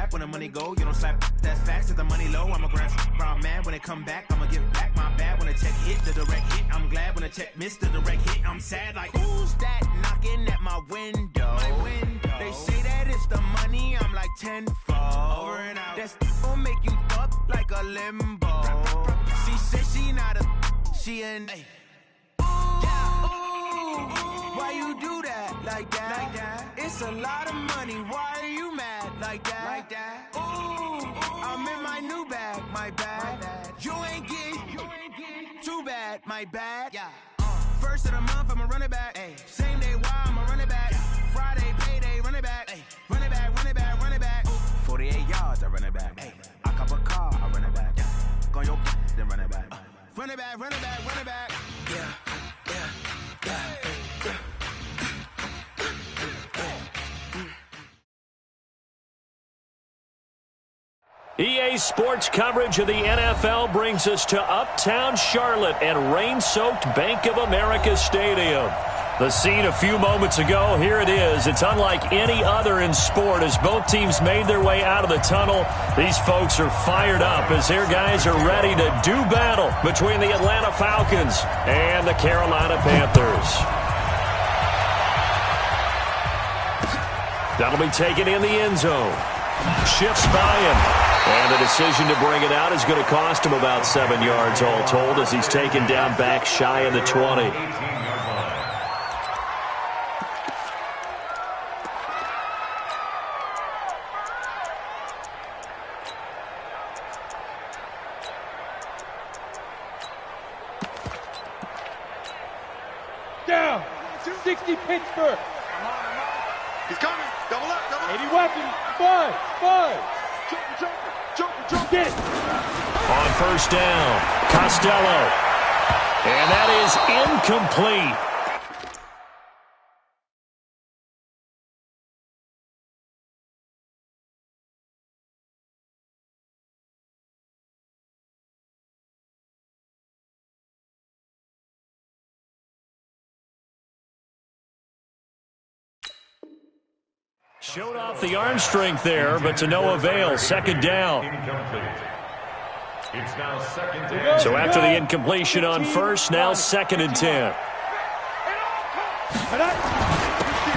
rap when the money go. You don't slap, that's facts. If the money low, I'ma grab brown man. When it come back, I'ma give back my bad. When the check hit, the direct hit. I'm glad when the check missed the direct hit. I'm sad like, who's that knocking at my window? They say that it's the money, I'm like tenfold. Over and out. That's gon' make you up like a limbo. She said she not a, she an. Why you do that like that? It's a lot of money. Why are you mad like that? Ooh, I'm in my new bag, my bad. You ain't getting too bad, my bad. Yeah. First of the month, I'ma run it back. Ay. Same day, why I'ma run it back. Friday, payday, run it back. Ay. Run it back, run it back, run it back. 48 yards, I run it back. Ay. I cop a car, I run it back. Yeah. Go on your then run it back. Run it back, run it back, run it back. Yeah. EA Sports coverage of the NFL brings us to Uptown Charlotte and rain-soaked Bank of America Stadium. The scene a few moments ago, here it is. It's unlike any other in sport as both teams made their way out of the tunnel. These folks are fired up as their guys are ready to do battle between the Atlanta Falcons and the Carolina Panthers. That'll be taken in the end zone. Shifts by him. And the decision to bring it out is going to cost him about 7 yards all told as he's taken down back shy of the 20. Down. 60 Pittsburgh. He's coming. Double up, double up. 80 weapons. Five. Jump. Get it. On first down, Costello. And that is incomplete. Showed off the arm strength there, but to no avail. Second down. It's now second down. So after the incompletion on first, now 2nd and 10.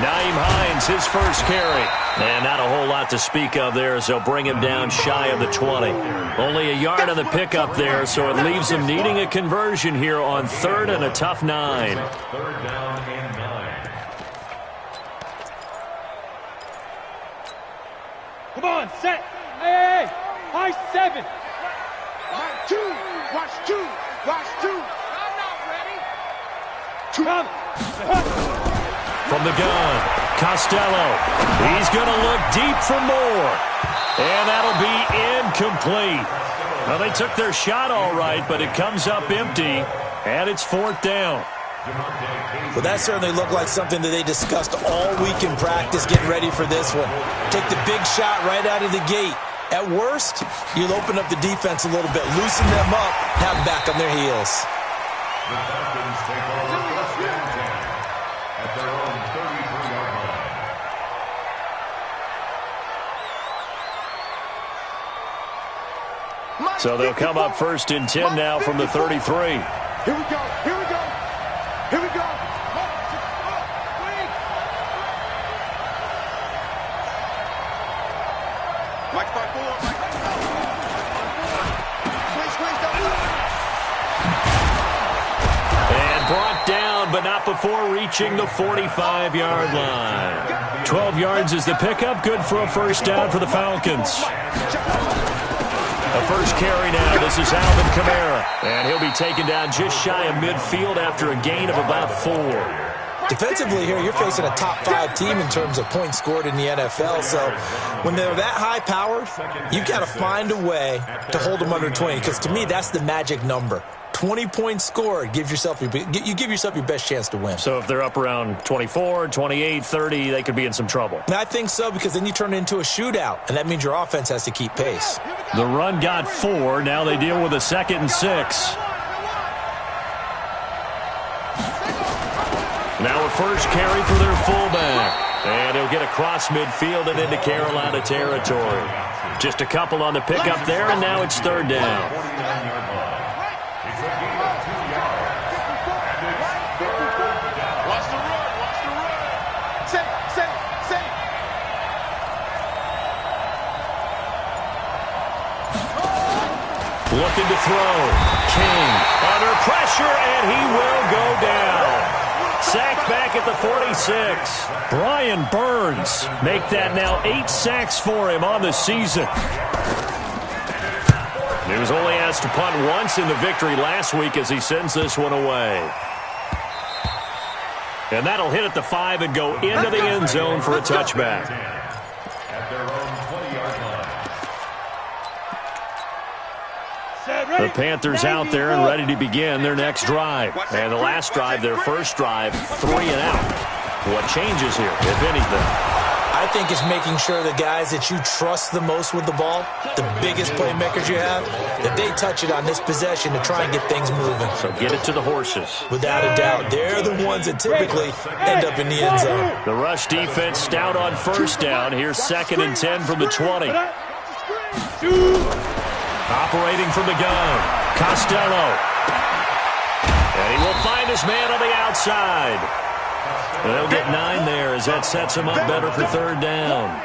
Naeem Hines, his first carry. And not a whole lot to speak of there as they'll bring him down shy of the 20. Only a yard on the pickup there, so it leaves him needing a conversion here on 3rd and a tough 9. 3rd down and 9. Come on, set. Hey. High 7. Watch two. I'm not ready. From the gun, Costello. He's going to look deep for more. And that'll be incomplete. Well, they took their shot all right, but it comes up empty, and it's 4th down. Well, that certainly looked like something that they discussed all week in practice, getting ready for this one. Take the big shot right out of the gate. At worst, you'll open up the defense a little bit, loosen them up, have them back on their heels. The Falcons take over 1st and 10 at their own 33-yard line. So they'll come up 1st and 10 now from the 33. Here we go. Mike by 4. And brought down, but not before reaching the 45-yard line. 12 yards is the pickup, good for a first down for the Falcons. The first carry now, this is Alvin Kamara. And he'll be taken down just shy of midfield after a gain of about 4. Defensively here, you're facing a top 5 team in terms of points scored in the NFL. So when they're that high-powered, you've got to find a way to hold them under 20. Because to me, that's the magic number. 20 points scored, you give yourself your best chance to win. So if they're up around 24, 28, 30, they could be in some trouble. And I think so, because then you turn it into a shootout, and that means your offense has to keep pace. The run got 4. Now they deal with a 2nd and 6. Now a first carry for their fullback. And he'll get across midfield and into Carolina territory. Just a couple on the pickup there, and now it's third down. Watch the run. Watch the run. Say. Looking to throw. King under pressure, and he will go down. Sacked back at the 46. Brian Burns make that now 8 sacks for him on the season. He was only asked to punt once in the victory last week as he sends this one away. And that'll hit at the 5 and go into the end zone for a touchback. At their own 20-yard line. The Panthers out there and ready to begin their next drive. And the last drive, their first drive, 3 and out. What changes here, if anything? I think it's making sure the guys that you trust the most with the ball, the biggest playmakers you have, that they touch it on this possession to try and get things moving. So get it to the horses. Without a doubt, they're the ones that typically end up in the end zone. The rush defense stout on first down. Here's 2nd and 10 from the 20. Operating from the gun, Costello. And he will find his man on the outside. They'll get 9 there as that sets him up better for third down.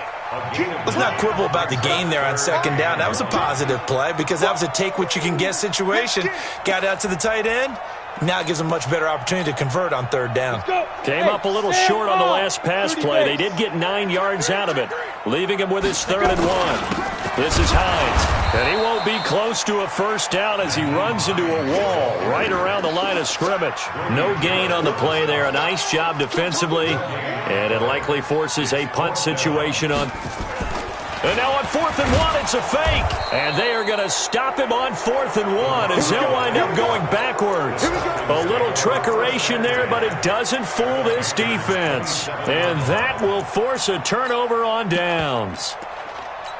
Let's not quibble about the gain there on 2nd down. That was a positive play because that was a take-what-you-can-get situation. Got out to the tight end. Now it gives them a much better opportunity to convert on 3rd down. Came up a little short on the last pass play. They did get 9 yards out of it, leaving him with his 3rd and 1. This is Hines, and he won't be close to a first down as he runs into a wall right around the line of scrimmage. No gain on the play there. A nice job defensively, and it likely forces a punt situation on. And now on 4th and 1, it's a fake. And they are going to stop him on 4th and 1 as they'll wind up going backwards. A little trickeration there, but it doesn't fool this defense. And that will force a turnover on downs.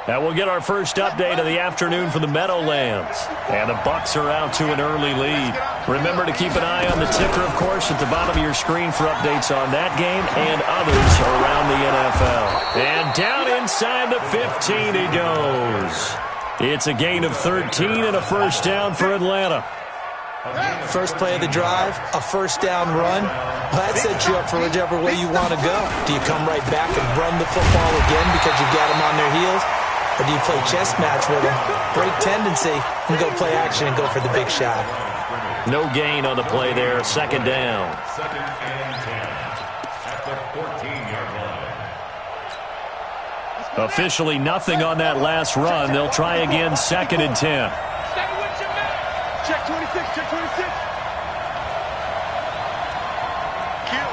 Now we'll get our first update of the afternoon from the Meadowlands. And the Bucs are out to an early lead. Remember to keep an eye on the ticker, of course, at the bottom of your screen for updates on that game and others around the NFL. And down inside the 15 he goes. It's a gain of 13 and a first down for Atlanta. First play of the drive, a first down run. Well, that sets you up for whichever way you want to go. Do you come right back and run the football again because you got them on their heels? Or do you play chess match with them, break tendency, and go play action and go for the big shot? No gain on the play there. 2nd down. 2nd and 10 at the 14-yard line. Officially nothing on that last run. They'll try again 2nd and 10. Check 26. Check 26. Kill.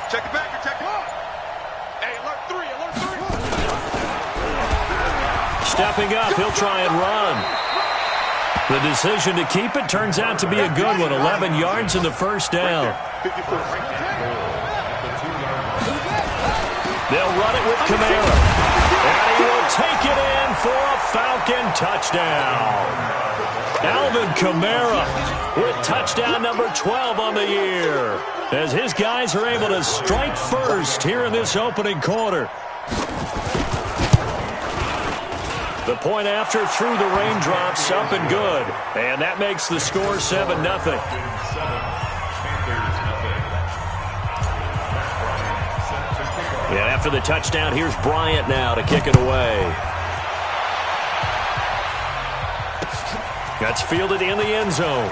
Check it back. Check it up. Hey, alert 3. Stepping up, he'll try and run. The decision to keep it turns out to be a good one. 11 yards in the first down. They'll run it with Kamara. And he will take it in for a Falcon touchdown. Alvin Kamara with touchdown number 12 on the year, as his guys are able to strike first here in this opening quarter. The point after through the raindrops, up and good. And that makes the score 7-0. And after the touchdown, here's Bryant now to kick it away. That's fielded in the end zone.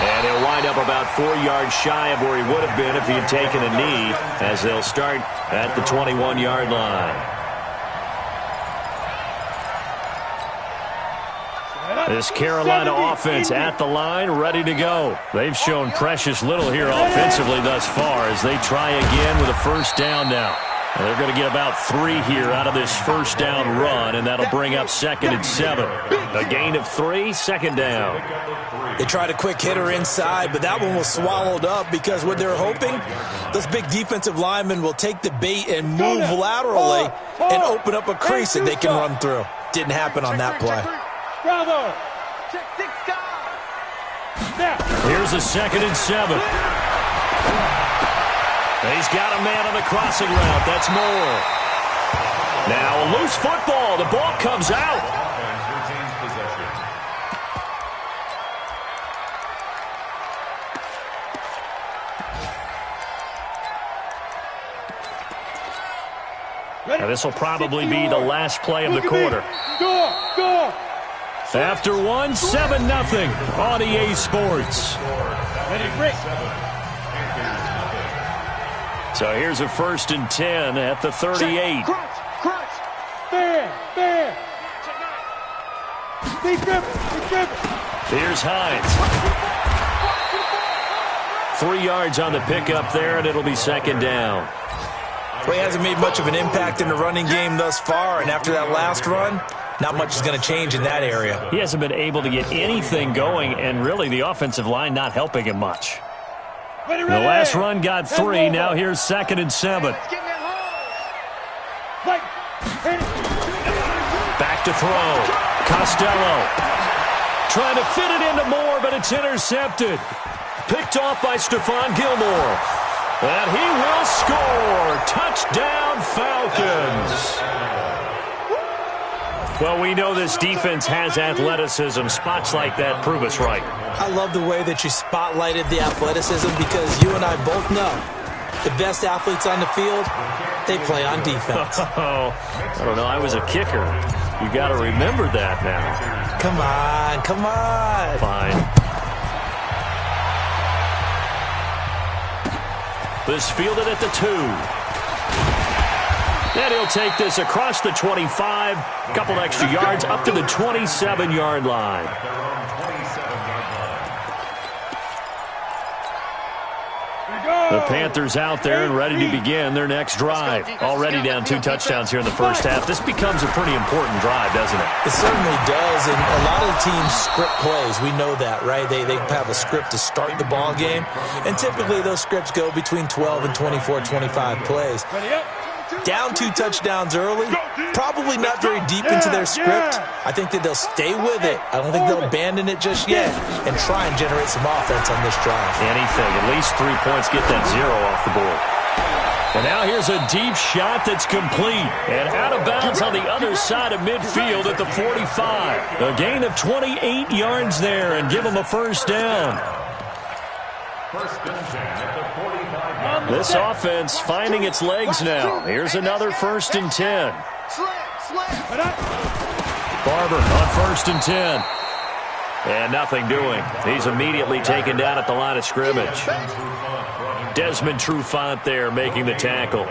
And he'll wind up about 4 yards shy of where he would have been if he had taken a knee, as they'll start at the 21-yard line. This Carolina offense at the line, ready to go. They've shown precious little here offensively thus far as they try again with a first down now. And they're going to get about 3 here out of this first down run, and that'll bring up 2nd and 7. A gain of 3, 2nd down. They tried a quick hitter inside, but that one was swallowed up because what they're hoping, those big defensive linemen will take the bait and move laterally and open up a crease that they can run through. Didn't happen on that play. Bravo. Here's a 2nd and 7. He's got a man on the crossing route. That's Moore. Now a loose football. The ball comes out. Offense retains possession. Now this will probably be the last play of the quarter. Go! After one, 7-0 on EA Sports. Ready, break. So here's a 1st and 10 at the 38. Crunch. Fair. Big grip. Here's Hines. 3 yards on the pickup there, and it'll be 2nd down. Well, he hasn't made much of an impact in the running game thus far, and after that last run, not much is going to change in that area. He hasn't been able to get anything going, and really the offensive line not helping him much. Ready. The last run got 3. Now here's 2nd and 7. Back to throw. Costello. Trying to fit it into Moore, but it's intercepted. Picked off by Stephon Gilmore. And he will score. Touchdown, Falcons. Well, we know this defense has athleticism. Spots like that prove us right. I love the way that you spotlighted the athleticism because you and I both know the best athletes on the field, they play on defense. Oh, I don't know. I was a kicker. You got to remember that now. Come on. Fine. This fielded at the 2. And he'll take this across the 25. A couple extra yards up to the 27-yard line. The Panthers out there and ready to begin their next drive. Already down 2 touchdowns here in the first half. This becomes a pretty important drive, doesn't it? It certainly does, and a lot of the teams script plays. We know that, right? They have a script to start the ball game, and typically those scripts go between 12 and 24, 25 plays. Down 2 touchdowns early, probably not very deep into their script. I think that they'll stay with it. I don't think they'll abandon it just yet and try and generate some offense on this drive. Anything, at least 3 points, get that 0 off the board. And now here's a deep shot that's complete and out of bounds on the other side of midfield at the 45. A gain of 28 yards there and give them a 1st down. 1st and 10 at the 45. This offense finding its legs now. Here's another 1st and 10. Barber on 1st and 10. And nothing doing. He's immediately taken down at the line of scrimmage. Desmond Trufant there making the tackle.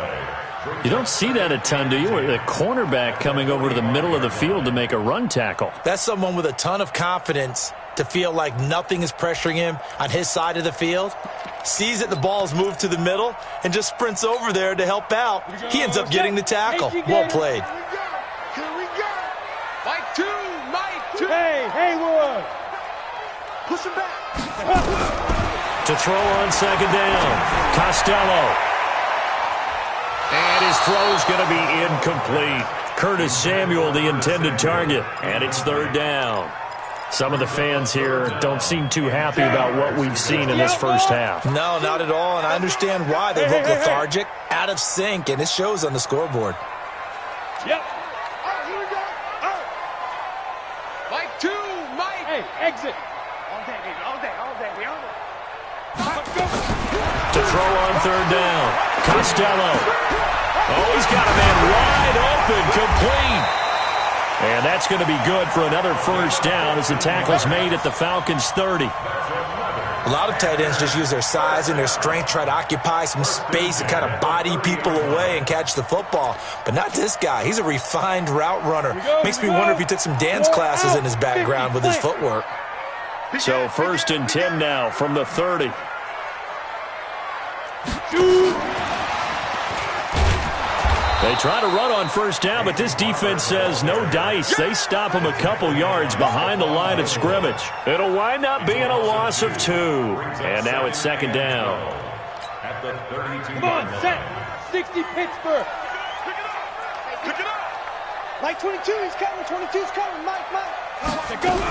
You don't see that a ton, do you? The cornerback coming over to the middle of the field to make a run tackle. That's someone with a ton of confidence to feel like nothing is pressuring him on his side of the field. Sees that the ball is moved to the middle and just sprints over there to help out. He ends up getting the tackle. Well played. Here we go. Mike 2. Hey, Haywood. Push him back. To throw on 2nd down. Costello. And his throw's going to be incomplete. Curtis Samuel, the intended target. And it's 3rd down. Some of the fans here don't seem too happy about what we've seen in this first half. No, not at all, and I understand why. They look lethargic, out of sync, and it shows on the scoreboard. Yep. Here we go. Mike 2. Hey, exit. All day, baby. All day. We on it. To throw on 3rd down. Costello. Oh, he's got a man wide open, complete. And that's going to be good for another 1st down as the tackle's made at the Falcons' 30. A lot of tight ends just use their size and their strength, try to occupy some space and kind of body people away and catch the football. But not this guy. He's a refined route runner. Makes me wonder if he took some dance classes in his background with his footwork. So 1st and 10 now from the 30. They try to run on 1st down, but this defense says no dice. They stop him a couple yards behind the line of scrimmage. It'll wind up being a loss of 2. And now it's 2nd down. At the 32. Come on, set. 60 Pittsburgh. Pick it up. Mike 22, he's coming. 22's coming. Mike.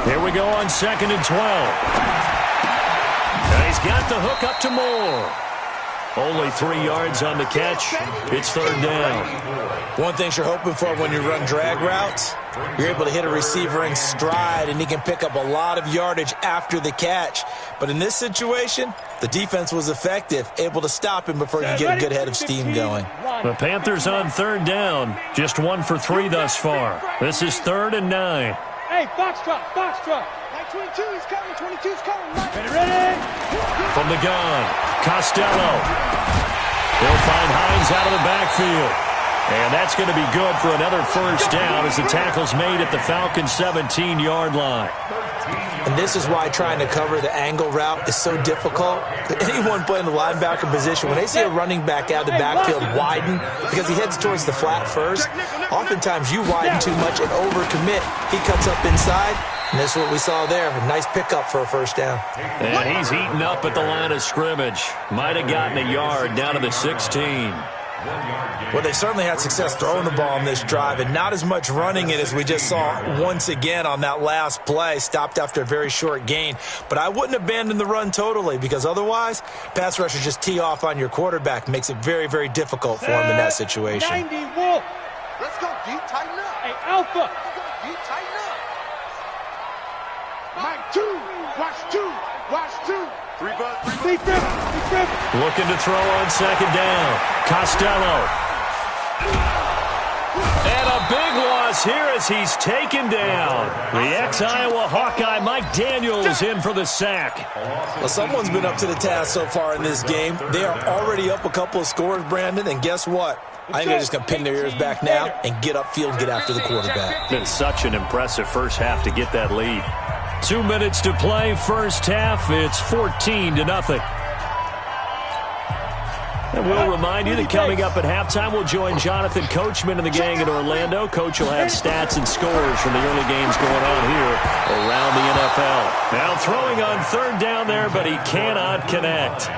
Here we go on 2nd and 12. And he's got the hook up to Moore. Only 3 yards on the catch. It's third down. One thing you're hoping for when you run drag routes, you're able to hit a receiver in stride, and he can pick up a lot of yardage after the catch. But in this situation, the defense was effective, able to stop him before you get a good head of steam going. The Panthers on third down. Just 1 for 3 thus far. This is 3rd and 9. Hey, box drop, box drop. 22 is coming, 22 is coming. Ready? From the gun, Costello. He'll find Hines out of the backfield. And that's going to be good for another first down as the tackle's made at the Falcons' 17-yard line. And this is why trying to cover the angle route is so difficult. Anyone playing the linebacker position, when they see a running back out of the backfield widen, because he heads towards the flat first, oftentimes you widen too much and overcommit. He cuts up inside, and this is what we saw there. A nice pickup for a first down. And he's eaten up at the line of scrimmage. Might have gotten a yard down to the 16. Well, they certainly had success throwing the ball on this drive, and not as much running it as we just saw once again on that last play, stopped after a very short gain. But I wouldn't abandon the run totally, because otherwise, pass rushers just tee off on your quarterback. Makes it very, very difficult for him in that situation. 90 Wolf. Let's go, D. Tighten up. Hey, Alpha. Let's go, D. Tighten up. Mike 2. Watch 2. Watch 2. 3 bud, 3 bud. Be driven. Looking to throw on second down. Costello. And a big loss here as he's taken down. The ex-Iowa Hawkeye Mike Daniels in for the sack. Well, someone's been up to the task so far in this game. They are already up a couple of scores, Brandon, and guess what? I think they're just going to pin their ears back now and get upfield and get after the quarterback. Been such an impressive first half to get that lead. 2 minutes to play, first half. It's 14-0. And we'll remind you that coming up at halftime, we'll join Jonathan Coachman and the gang in Orlando. Coach will have stats and scores from the early games going on here around the NFL. Now throwing on third down there, but he cannot connect.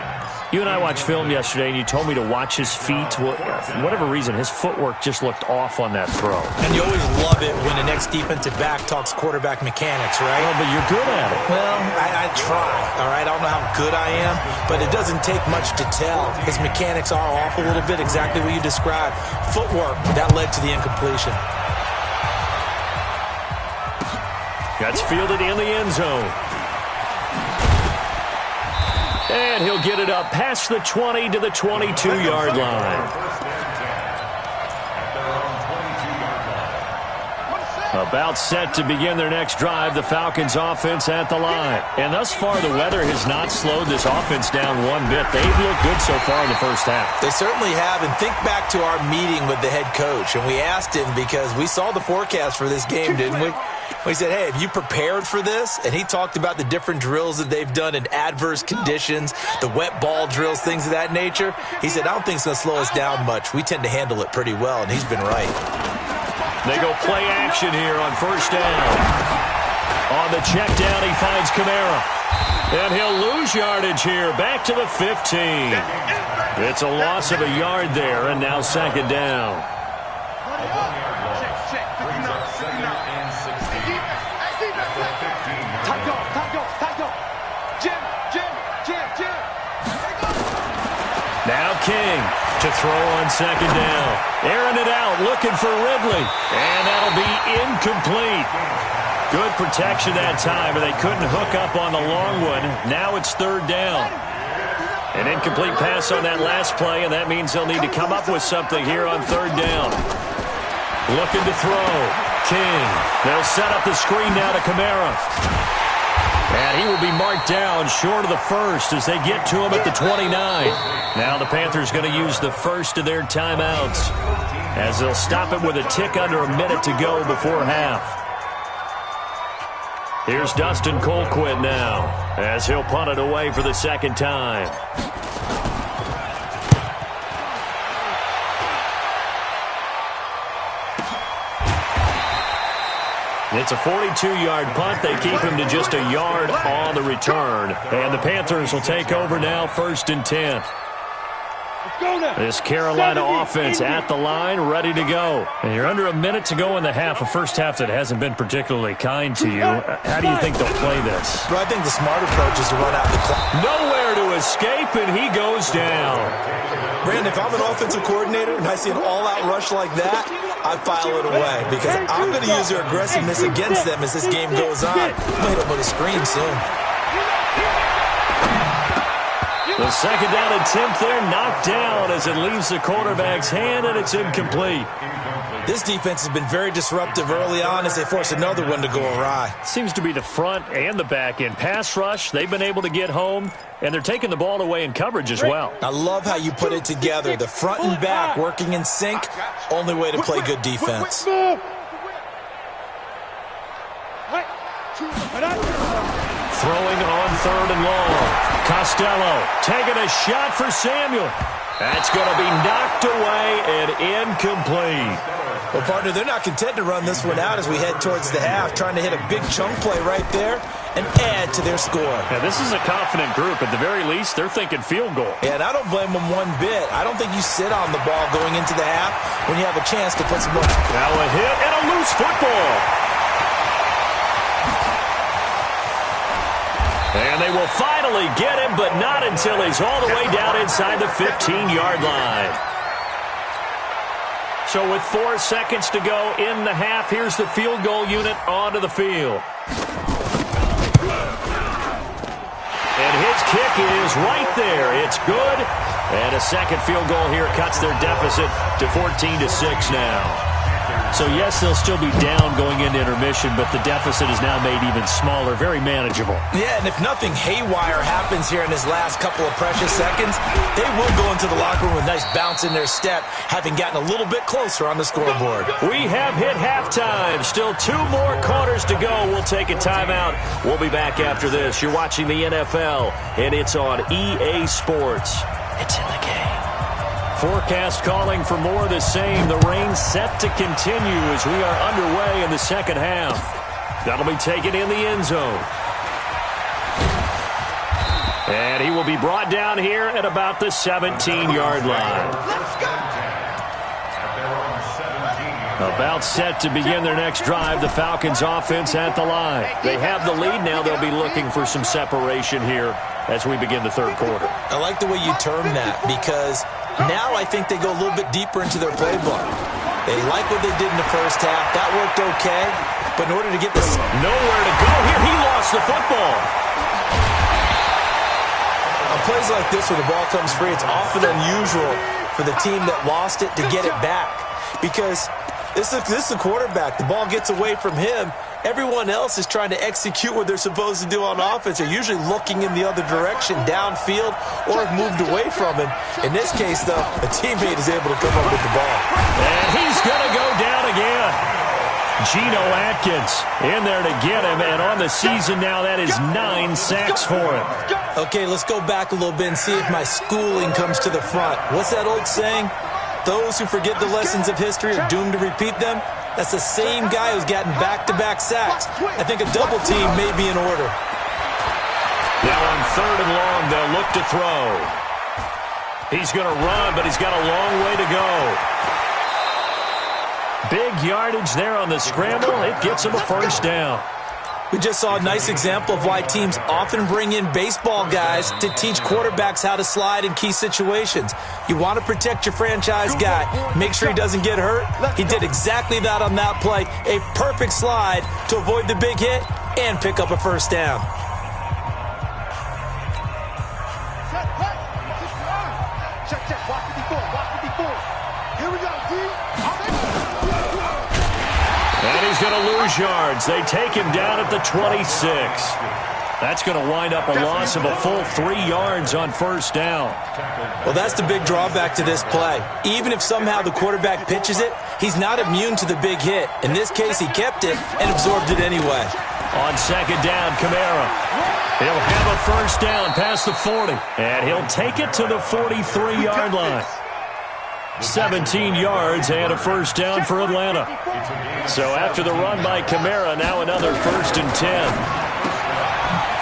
You and I watched film yesterday, and you told me to watch his feet. For whatever reason, his footwork just looked off on that throw. And you always love it when the next defensive back talks quarterback mechanics, right? Well, but you're good at it. Well, I try, all right? I don't know how good I am, but it doesn't take much to tell. His mechanics are off a little bit, exactly what you described. Footwork, that led to the incompletion. That's fielded in the end zone. And he'll get it up past the 20 to the 22-yard line. About set to begin their next drive, the Falcons offense at the line. And thus far, the weather has not slowed this offense down one bit. They've looked good so far in the first half. They certainly have. And think back to our meeting with the head coach. And we asked him, because we saw the forecast for this game, didn't we? We said, hey, have you prepared for this? And he talked about the different drills that they've done in adverse conditions, the wet ball drills, things of that nature. He said, I don't think it's going to slow us down much. We tend to handle it pretty well, and he's been right. They go play action here on first down. On the check down, he finds Kamara. And he'll lose yardage here, back to the 15. It's a loss of a yard there, and now second down. Now King to throw on second down. Airing it out, looking for Ridley. And that'll be incomplete. Good protection that time, and they couldn't hook up on the long one. Now it's third down. An incomplete pass on that last play, and that means they'll need to come up with something here on third down. Looking to throw. King. They'll set up the screen now to Kamara. And he will be marked down short of the first as they get to him at the 29. Now the Panthers going to use the first of their timeouts as they'll stop it with a tick under a minute to go before half. Here's Dustin Colquitt now as he'll punt it away for the second time. It's a 42-yard punt. They keep him to just a yard on the return. And the Panthers will take over now, 1st and 10. This Carolina offense at the line, ready to go. And you're under a minute to go in the half, a first half that hasn't been particularly kind to you. How do you think they'll play this? Well, I think the smart approach is to run out the clock. Nowhere to escape, and he goes down. Brandon, if I'm an offensive coordinator and I see an all-out rush like that, I file it away because I'm going to use their aggressiveness against them as this game goes on. I'm going to hit them with a screen soon. The second down attempt there knocked down as it leaves the quarterback's hand, and it's incomplete. This defense has been very disruptive early on as they force another one to go awry. Seems to be the front and the back end. Pass rush, they've been able to get home, and they're taking the ball away in coverage as well. I love how you put it together. The front and back working in sync, only way to play good defense. Throwing on 3rd and long. Costello taking a shot for Samuel. That's going to be knocked away and incomplete. Well, partner, they're not content to run this one out as we head towards the half, trying to hit a big chunk play right there and add to their score. Yeah, this is a confident group. At the very least, they're thinking field goal. Yeah, and I don't blame them one bit. I don't think you sit on the ball going into the half when you have a chance to put some more. Now a hit and a loose football. And they will finally get him, but not until he's all the way down inside the 15-yard line. So with 4 seconds to go in the half, here's the field goal unit onto the field. And his kick is right there. It's good. And a second field goal here cuts their deficit to 14-6 now. So, yes, they'll still be down going into intermission, but the deficit is now made even smaller, very manageable. Yeah, and if nothing haywire happens here in his last couple of precious seconds, they will go into the locker room with a nice bounce in their step, having gotten a little bit closer on the scoreboard. We have hit halftime. Still 2 more quarters to go. We'll take a timeout. We'll be back after this. You're watching the NFL, and it's on EA Sports. It's in the game. Forecast calling for more of the same. The rain set to continue as we are underway in the second half. That'll be taken in the end zone. And he will be brought down here at about the 17-yard line. About set to begin their next drive. The Falcons offense at the line. They have the lead now. They'll be looking for some separation here as we begin the third quarter. I like the way you term that because now I think they go a little bit deeper into their playbook. They like what they did in the first half. That worked okay. But in order to get this... Nowhere to go here. He lost the football. On plays like this where the ball comes free, it's often unusual for the team that lost it to get it back. Because this is the quarterback. The ball gets away from him. Everyone else is trying to execute what they're supposed to do on offense. They're usually looking in the other direction, downfield, or have moved away from him. In this case, though, a teammate is able to come up with the ball. And he's going to go down again. Geno Atkins in there to get him, and on the season now, that is 9 sacks for him. Okay, let's go back a little bit and see if my schooling comes to the front. What's that old saying? Those who forget the lessons of history are doomed to repeat them. That's the same guy who's gotten back-to-back sacks. I think a double team may be in order. Now on 3rd and long, they'll look to throw. He's going to run, but he's got a long way to go. Big yardage there on the scramble. It gets him a first down. We just saw a nice example of why teams often bring in baseball guys to teach quarterbacks how to slide in key situations. You want to protect your franchise guy. Make sure he doesn't get hurt. He did exactly that on that play. A perfect slide to avoid the big hit and pick up a first down. And he's going to lose yards. They take him down at the 26. That's going to wind up a loss of a full 3 yards on first down. Well, that's the big drawback to this play. Even if somehow the quarterback pitches it, he's not immune to the big hit. In this case, he kept it and absorbed it anyway. On second down, Kamara. He'll have a first down past the 40. And he'll take it to the 43-yard line. 17 yards and a first down for Atlanta. So after the run by Kamara, now another 1st and 10.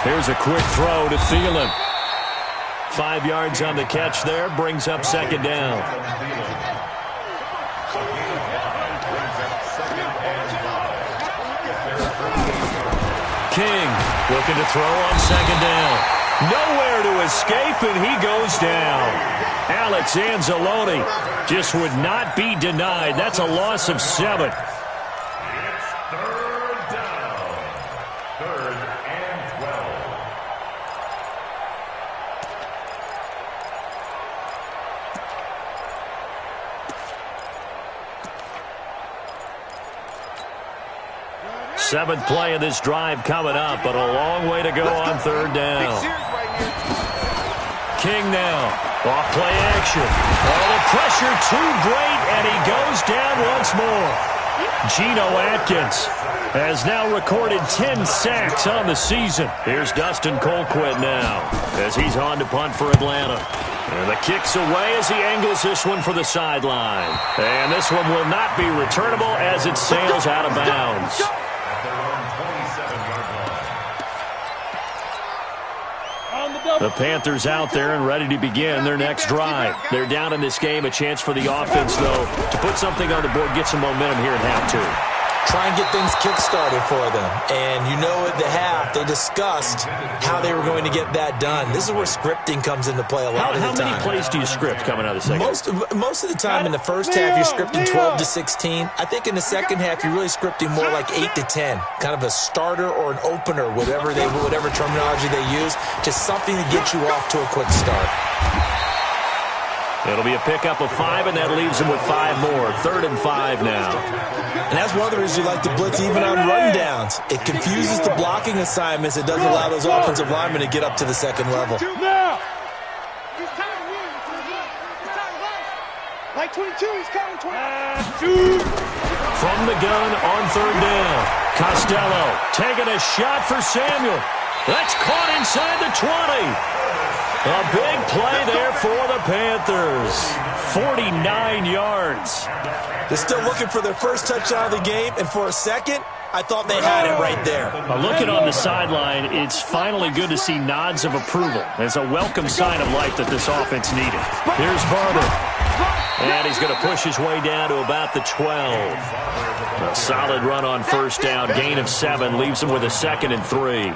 Here's a quick throw to Thielen. 5 yards on the catch there, brings up second down. King looking to throw on second down. Nowhere to escape, and he goes down. Alex Anzalone just would not be denied. That's a loss of 7. It's third down. 3rd and 12. Seventh play of this drive coming up, but a long way to go on 3rd down. King now, off play action. Oh, the pressure too great, and he goes down once more. Geno Atkins has now recorded 10 sacks on the season. Here's Dustin Colquitt now as he's on to punt for Atlanta. And the kick's away as he angles this one for the sideline. And this one will not be returnable as it sails out of bounds. The Panthers out there and ready to begin their next drive. They're down in this game. A chance for the offense, though, to put something on the board, get some momentum here in half 2. Try and get things kick-started for them. And you know at the half, they discussed how they were going to get that done. This is where scripting comes into play a lot of the time. How many plays do you script coming out of the second? Most of the time in the first half, you're scripting 12 to 16. I think in the second half, you're really scripting more like 8 to 10. Kind of a starter or an opener, whatever terminology they use. Just something to get you off to a quick start. It'll be a pickup of 5, and that leaves them with 5 more. 3rd and 5 now. And that's one of the reasons you like to blitz even on rundowns. It confuses the blocking assignments. It doesn't allow those offensive linemen to get up to the second level. Now. Like 22, he's coming. 22. From the gun on 3rd down. Costello taking a shot for Samuel. That's caught inside the 20. A big play there for the Panthers. 49 yards. They're still looking for their first touchdown of the game, and for a second, I thought they had it right there. Looking on the sideline, it's finally good to see nods of approval. It's a welcome sign of life that this offense needed. Here's Barber. And he's going to push his way down to about the 12. A solid run on 1st down. Gain of 7 leaves him with a 2nd and 3.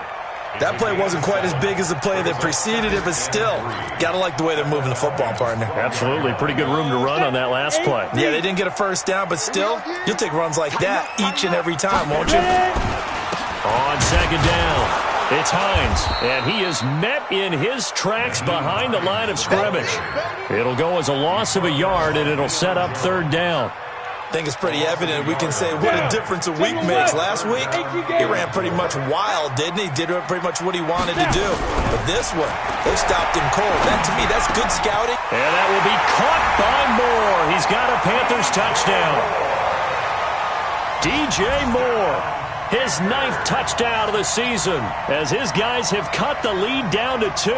That play wasn't quite as big as the play that preceded it, but still, got to like the way they're moving the football, partner. Absolutely. Pretty good room to run on that last play. Yeah, they didn't get a 1st down, but still, you'll take runs like that each and every time, won't you? On 2nd down, it's Hines, and he is met in his tracks behind the line of scrimmage. It'll go as a loss of a yard, and it'll set up 3rd down. I think it's pretty evident. We can say what a difference a week makes. Last week, he ran pretty much wild, didn't he? Did pretty much what he wanted to do. But this one, they stopped him cold. That, to me, that's good scouting. And that will be caught by Moore. He's got a Panthers touchdown. DJ Moore, his 9th touchdown of the season, as his guys have cut the lead down to 2.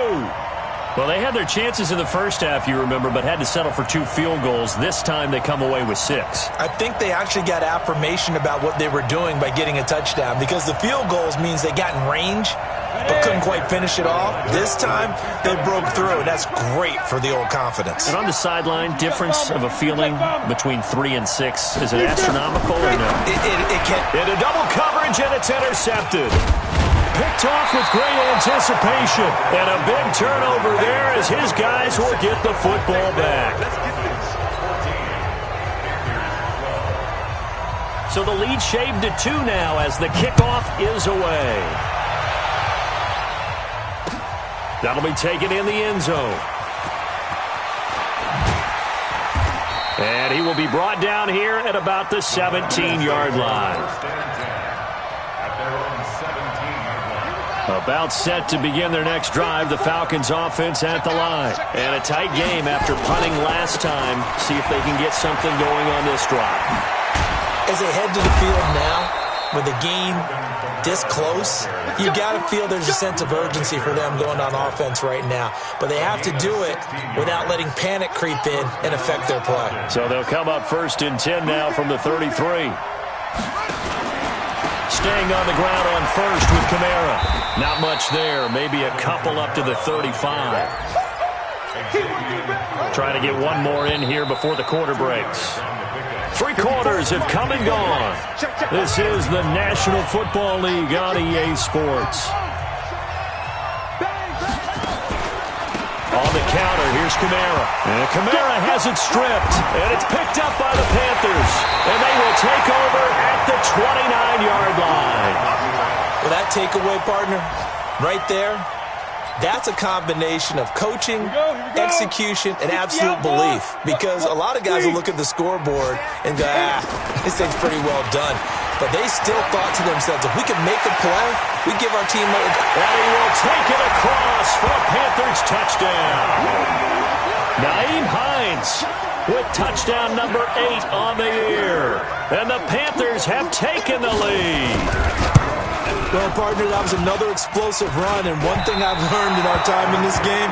Well, they had their chances in the first half, you remember, but had to settle for 2 field goals. This time they come away with 6. I think they actually got affirmation about what they were doing by getting a touchdown, because the field goals means they got in range but couldn't quite finish it off. This time they broke through, and that's great for the old confidence. And on the sideline, difference of a feeling between 3 and 6, is it astronomical or no? It can. Into double coverage, and it's intercepted. Picked off with great anticipation. And a big turnover there as his guys will get the football back. So the lead shaved to 2 now as the kickoff is away. That'll be taken in the end zone. And he will be brought down here at about the 17-yard line. About set to begin their next drive, the Falcons offense at the line. And a tight game after punting last time. See if they can get something going on this drive. As they head to the field now, with the game this close, you got to feel there's a sense of urgency for them going on offense right now. But they have to do it without letting panic creep in and affect their play. So they'll come up 1st and 10 now from the 33. Staying on the ground on 1st with Kamara. Not much there. Maybe a couple up to the 35. Trying to get one more in here before the quarter breaks. 3 quarters have come and gone. This is the National Football League on EA Sports. On the counter, here's Kamara. And Kamara has it stripped. And it's picked up by the Panthers. And they will take over at the 29-yard line. Well, that takeaway, partner, right there, that's a combination of coaching, execution, and absolute belief. Because a lot of guys will look at the scoreboard and go, this thing's pretty well done. But they still thought to themselves, if we can make a play, we give our team a... And he will take it across for a Panthers touchdown. Naeem Hines with touchdown number 8 on the year. And the Panthers have taken the lead. Well, partner, that was another explosive run. And one thing I've learned in our time in this game,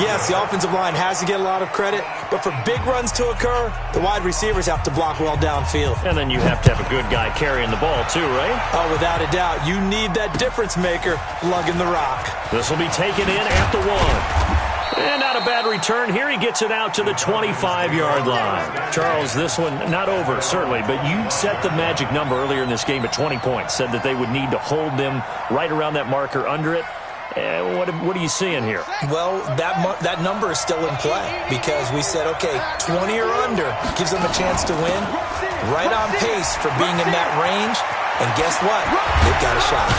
yes, the offensive line has to get a lot of credit, but for big runs to occur, the wide receivers have to block well downfield. And then you have to have a good guy carrying the ball too, right? Oh, without a doubt. You need that difference maker lugging the rock. This will be taken in at the 1. And not a bad return here. He gets it out to the 25-yard line. Charles, this one not over, certainly, but you set the magic number earlier in this game at 20 points, said that they would need to hold them right around that marker under it. What are you seeing here? Well, that number is still in play because we said, okay, 20 or under gives them a chance to win. Right on pace for being in that range. And guess what? They've got a shot.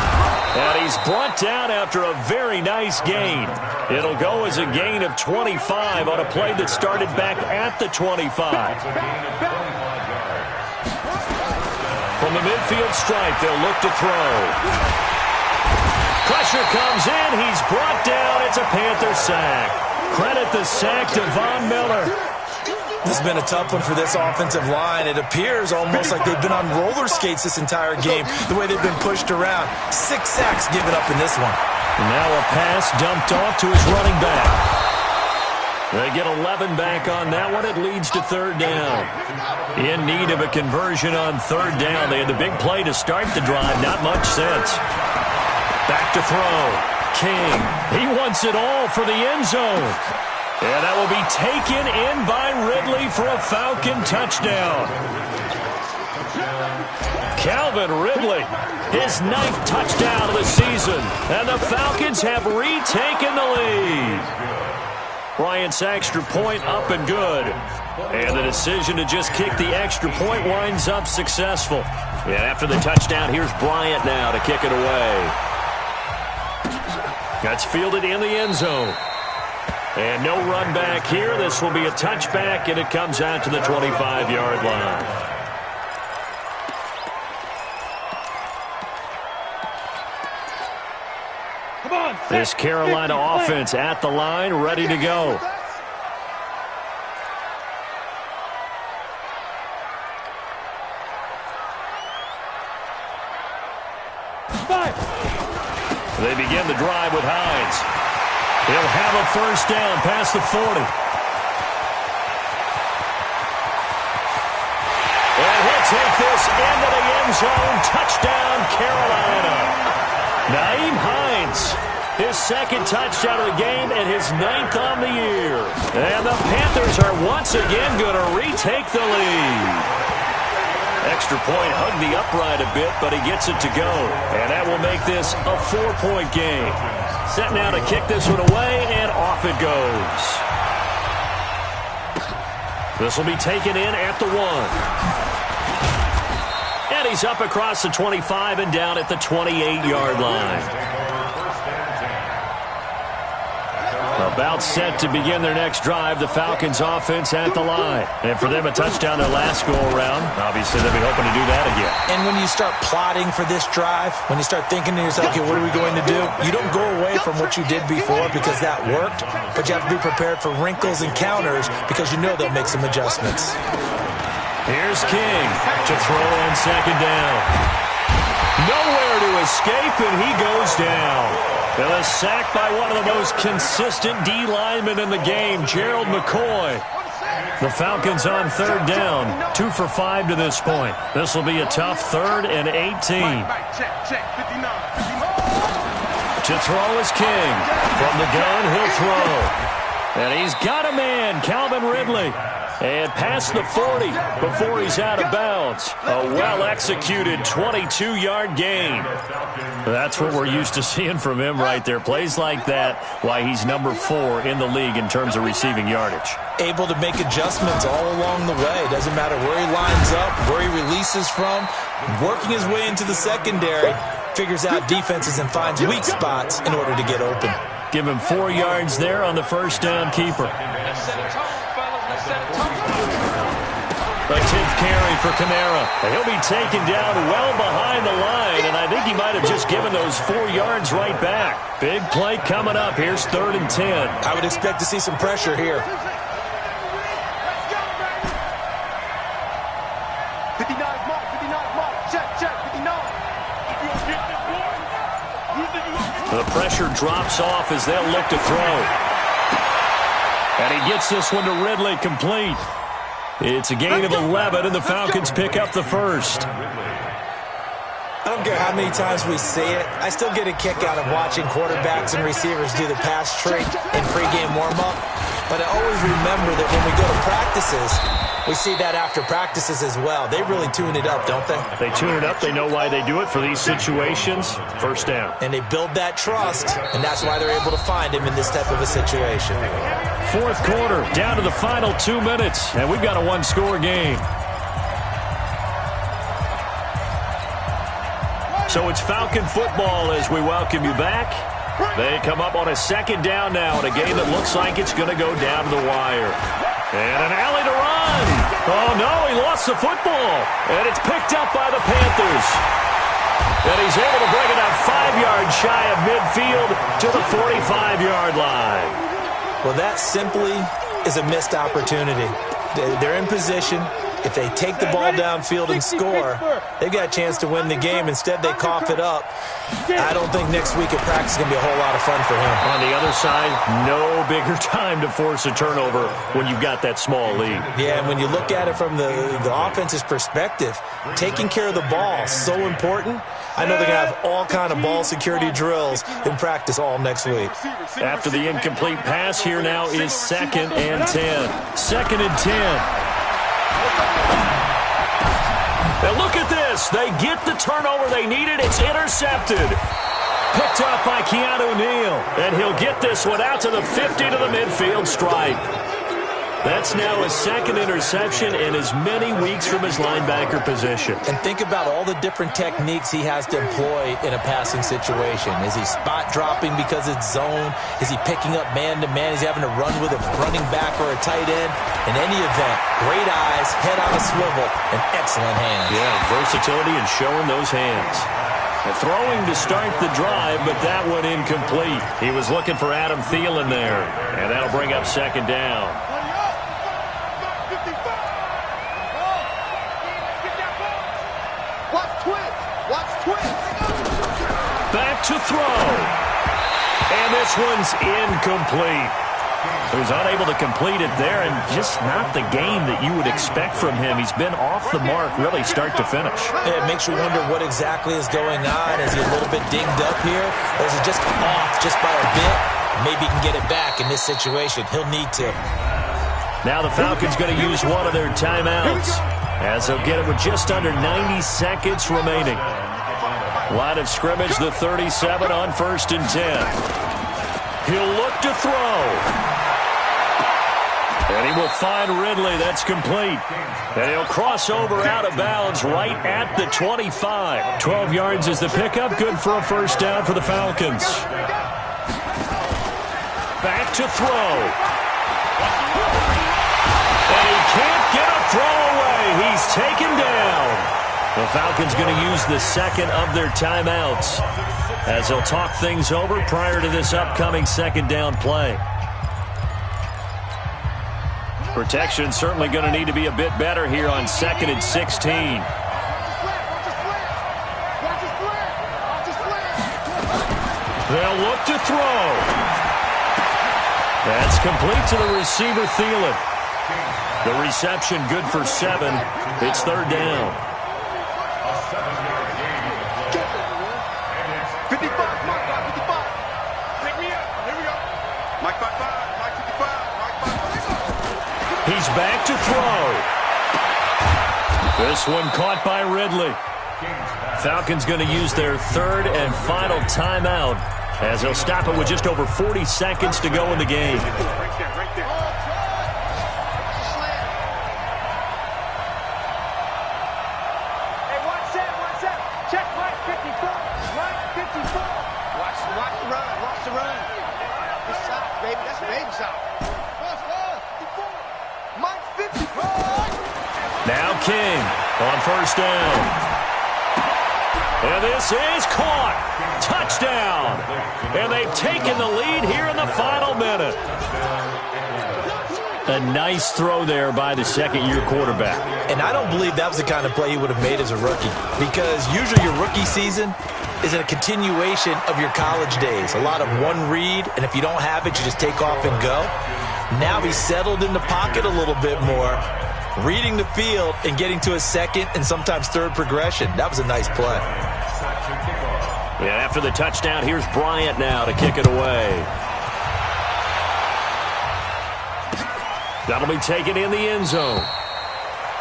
And he's brought down after a very nice gain. It'll go as a gain of 25 on a play that started back at the 25. From the midfield stripe, they'll look to throw. Pressure comes in. He's brought down. It's a Panther sack. Credit the sack to Von Miller. This has been a tough one for this offensive line. It appears almost like they've been on roller skates this entire game, the way they've been pushed around. 6 sacks given up in this one. And now a pass dumped off to his running back. They get 11 back on that one. It leads to 3rd down. In need of a conversion on 3rd down. They had the big play to start the drive. Not much sense. Back to throw. King. He wants it all for the end zone. And that will be taken in by Ridley for a Falcon touchdown. Calvin Ridley, his 9th touchdown of the season. And the Falcons have retaken the lead. Bryant's extra point up and good. And the decision to just kick the extra point winds up successful. And after the touchdown, here's Bryant now to kick it away. That's fielded in the end zone. And no run back here. This will be a touchback, and it comes out to the 25-yard line. Come on, This Carolina offense at the line, ready to go. They begin the drive with Hines. He'll have a 1st down past the 40. And he'll take this into the end zone. Touchdown, Carolina. Naeem Hines, his 2nd touchdown of the game and his 9th on the year. And the Panthers are once again going to retake the lead. Extra point hugged the upright a bit, but he gets it to go. And that will make this a 4-point game. Set now to kick this one away, and off it goes. This will be taken in at the 1. And he's up across the 25 and down at the 28-yard line. About set to begin their next drive, the Falcons offense at the line. And for them, a touchdown their last go-around. Obviously, they'll be hoping to do that again. And when you start plotting for this drive, when you start thinking to yourself, okay, what are we going to do? You don't go away from what you did before because that worked, but you have to be prepared for wrinkles and counters because you know they'll make some adjustments. Here's King to throw on 2nd down. Nowhere to escape, and he goes down. And a sack by one of the most consistent D linemen in the game, Gerald McCoy. The Falcons on 3rd down, 2 for 5 to this point. This will be a tough 3rd and 18. To throw is King. From the gun, he'll throw. And he's got a man, Calvin Ridley. And past the 40 before he's out of bounds. A well-executed 22-yard gain. That's what we're used to seeing from him right there. Plays like that, why he's number 4 in the league in terms of receiving yardage. Able to make adjustments all along the way. Doesn't matter where he lines up, where he releases from. Working his way into the secondary, figures out defenses and finds weak spots in order to get open. Give him 4 yards there on the first down keeper. A 10th carry for Kamara. He'll be taken down well behind the line, and I think he might have just given those 4 yards right back. Big play coming up. Here's 3rd and 10. I would expect to see some pressure here. 59 mark, check, 59. The pressure drops off as they'll look to throw. And he gets this one to Ridley, complete. It's a gain of 11, and the Falcons pick up the first. I don't care how many times we see it. I still get a kick out of watching quarterbacks and receivers do the pass trick in pregame warm-up. But I always remember that when we go to practices, we see that after practices as well. They really tune it up, don't they? They tune it up. They know why they do it for these situations. First down. And they build that trust, and that's why they're able to find him in this type of a situation. 4th quarter, down to the final 2 minutes, and we've got a 1-score game. So it's Falcon football as we welcome you back. They come up on a 2nd down now in a game that looks like it's going to go down to the wire. And an alley to run. Oh, no, he lost the football. And it's picked up by the Panthers. And he's able to bring it up 5 yards shy of midfield to the 45-yard line. Well, that simply is a missed opportunity. They're in position. If they take the ball downfield and score, they've got a chance to win the game. Instead, they cough it up. I don't think next week at practice is going to be a whole lot of fun for him. On the other side, no bigger time to force a turnover when you've got that small lead. Yeah, and when you look at it from the offense's perspective, taking care of the ball is so important. I know they're going to have all kind of ball security drills in practice all next week. After the incomplete pass, here now is 2nd and 10. 2nd and 10. Now look at this. They get the turnover they needed. It's intercepted. Picked up by Keanu Neal. And he'll get this one out to the 50 to the midfield stripe. That's now his 2nd interception in as many weeks from his linebacker position. And think about all the different techniques he has to employ in a passing situation. Is he spot dropping because it's zone? Is he picking up man-to-man? Is he having to run with a running back or a tight end? In any event, great eyes, head on a swivel, and excellent hands. Yeah, versatility and showing those hands. And throwing to start the drive, but that one incomplete. He was looking for Adam Thielen there, and that'll bring up 2nd down. Back to throw. And this one's incomplete. He was unable to complete it there, and just not the game that you would expect from him. He's been off the mark really start to finish. It makes you wonder what exactly is going on. Is he a little bit dinged up here? Or is it just off just by a bit? Maybe he can get it back in this situation. He'll need to. Now the Falcons going to use one of their timeouts, as they'll get it with just under 90 seconds remaining. Line of scrimmage, the 37 on 1st and 10. He'll look to throw. And he will find Ridley. That's complete. And he'll cross over out of bounds right at the 25. 12 yards is the pickup. Good for a 1st down for the Falcons. Back to throw. And he can't get a throw away. He's taken down. The Falcons going to use the 2nd of their timeouts as they'll talk things over prior to this upcoming 2nd down play. Protection certainly going to need to be a bit better here on 2nd and 16. They'll look to throw. That's complete to the receiver, Thielen. The reception good for 7. It's 3rd down. 55, Mike 55. Pick me up. Here we go. Mike 55, Mike 55, Mike 55. He's back to throw. This one caught by Ridley. Falcons going to use their third and final timeout as they'll stop it with just over 40 seconds to go in the game. Right there. Hey, watch that. Check Mike 54. Mike 54. Watch the run. This side, baby. That's baby side. Mike 54. Now King on first down. And this is caught. Touchdown. And they've taken the lead here in the final minute. A nice throw there by the second-year quarterback. And I don't believe that was the kind of play he would have made as a rookie, because usually your rookie season is a continuation of your college days. A lot of one read, and if you don't have it, you just take off and go. Now he's settled in the pocket a little bit more, reading the field and getting to a second and sometimes third progression. That was a nice play. And after the touchdown, here's Bryant now to kick it away. That'll be taken in the end zone.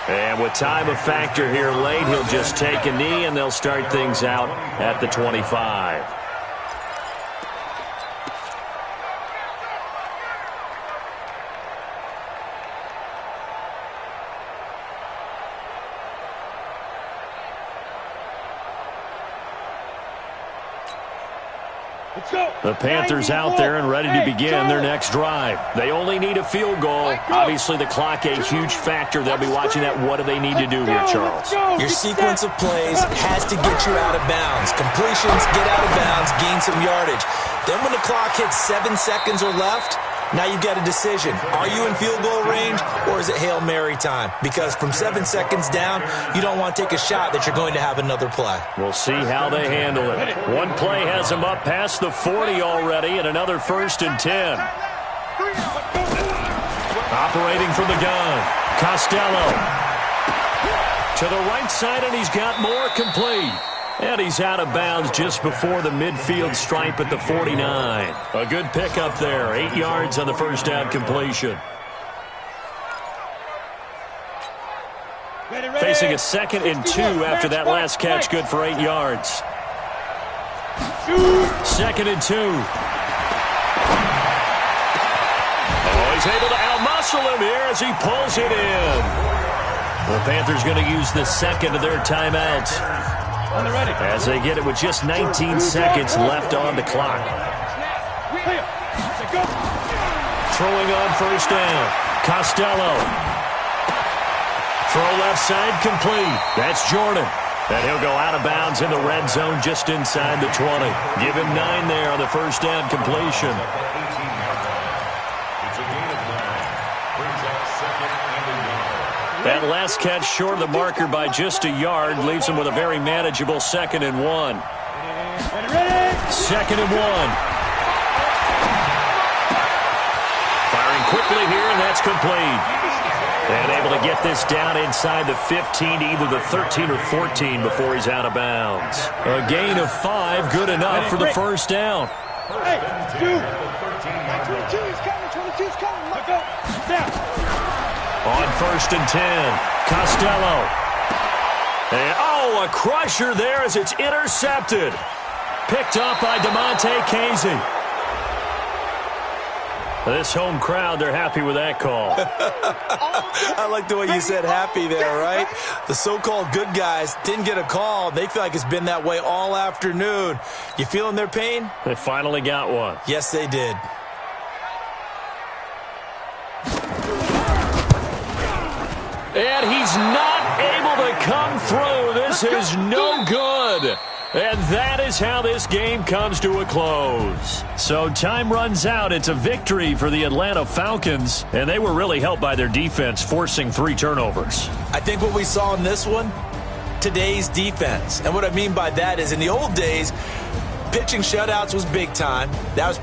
And with time a factor here late, he'll just take a knee, and they'll start things out at the 25. The Panthers out there and ready to begin their next drive. They only need a field goal. Obviously, the clock a huge factor. They'll be watching that. What do they need to do here, Charles? Your sequence of plays has to get you out of bounds. Completions, get out of bounds, gain some yardage. Then when the clock hits 7 seconds or left, now you've got a decision. Are you in field goal range, or is it Hail Mary time? Because from 7 seconds down, you don't want to take a shot that you're going to have another play. We'll see how they handle it. One play has them up past the 40 already, and another 1st and 10. Operating from the gun, Costello. To the right side, and he's got more complete. And he's out of bounds just before the midfield stripe at the 49. A good pickup there. 8 yards on the first down completion. Facing a 2nd and 2 after that last catch. Good for 8 yards. 2nd and 2. Oh, he's able to outmuscle him here as he pulls it in. The Panthers going to use the second of their timeouts, as they get it with just 19 seconds left on the clock. Throwing on first down, Costello. Throw left side complete. That's Jordan. And he'll go out of bounds in the red zone just inside the 20. Give him 9 there on the first down completion. That last catch short of the marker by just a yard leaves him with a very manageable 2nd and 1. 2nd and 1. Firing quickly here, and that's complete. And able to get this down inside the 15, either the 13 or 14 before he's out of bounds. A gain of 5, good enough for the first down. Hey, dude. 22's coming. 22's coming. Look up. Down. On 1st and 10, Costello. And, oh, a crusher there as it's intercepted. Picked up by DeMonte Casey. This home crowd, they're happy with that call. I like the way you said happy there, right? The so-called good guys didn't get a call. They feel like it's been that way all afternoon. You feeling their pain? They finally got one. Yes, they did. And he's not able to come through. This is no good. And that is how this game comes to a close. So time runs out. It's a victory for the Atlanta Falcons. And they were really helped by their defense, forcing 3 turnovers. I think what we saw in this one, today's defense. And what I mean by that is in the old days, pitching shutouts was big time. That was